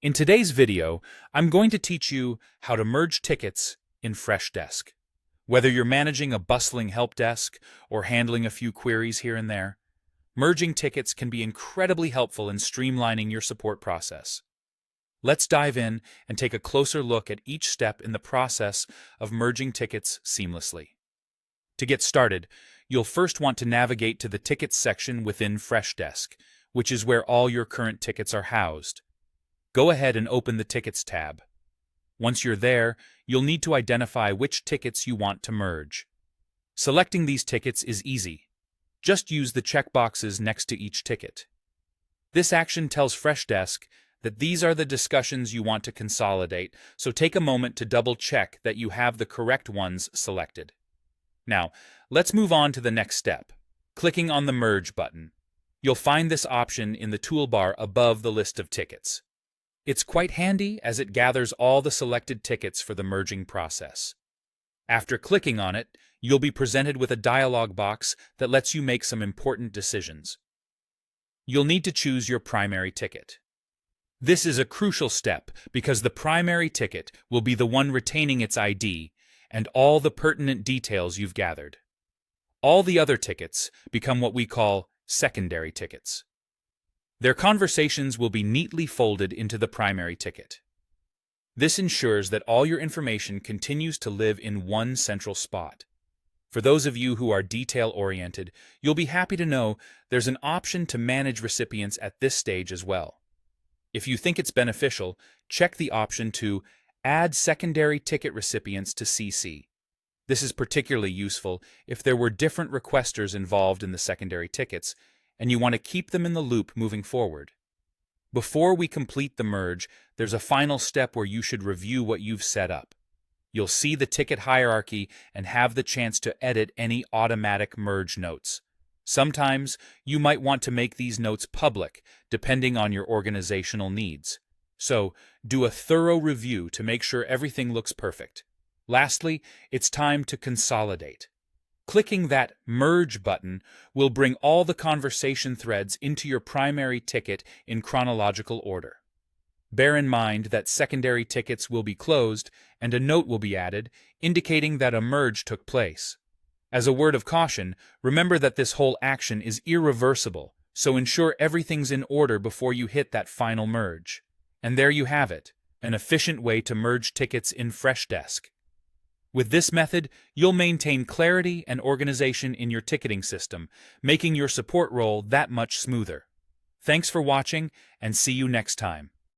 In today's video, I'm going to teach you how to merge tickets in Freshdesk. Whether you're managing a bustling help desk or handling a few queries here and there, merging tickets can be incredibly helpful in streamlining your support process. Let's dive in and take a closer look at each step in the process of merging tickets seamlessly. To get started, you'll first want to navigate to the Tickets section within Freshdesk, which is where all your current tickets are housed. Go ahead and open the Tickets tab. Once you're there, you'll need to identify which tickets you want to merge. Selecting these tickets is easy. Just use the checkboxes next to each ticket. This action tells Freshdesk that these are the discussions you want to consolidate, so take a moment to double-check that you have the correct ones selected. Now, let's move on to the next step, clicking on the Merge button. You'll find this option in the toolbar above the list of tickets. It's quite handy as it gathers all the selected tickets for the merging process. After clicking on it, you'll be presented with a dialog box that lets you make some important decisions. You'll need to choose your primary ticket. This is a crucial step because the primary ticket will be the one retaining its ID and all the pertinent details you've gathered. All the other tickets become what we call secondary tickets. Their conversations will be neatly folded into the primary ticket. This ensures that all your information continues to live in one central spot. For those of you who are detail-oriented, you'll be happy to know there's an option to manage recipients at this stage as well. If you think it's beneficial, check the option to Add Secondary Ticket Recipients to CC. This is particularly useful if there were different requesters involved in the secondary tickets, and you want to keep them in the loop moving forward. Before we complete the merge, there's a final step where you should review what you've set up. You'll see the ticket hierarchy and have the chance to edit any automatic merge notes. Sometimes you might want to make these notes public, depending on your organizational needs. So, do a thorough review to make sure everything looks perfect. Lastly, it's time to consolidate. Clicking that Merge button will bring all the conversation threads into your primary ticket in chronological order. Bear in mind that secondary tickets will be closed and a note will be added indicating that a merge took place. As a word of caution, remember that this whole action is irreversible, so ensure everything's in order before you hit that final merge. And there you have it, an efficient way to merge tickets in Freshdesk. With this method, you'll maintain clarity and organization in your ticketing system, making your support role that much smoother. Thanks for watching, and see you next time.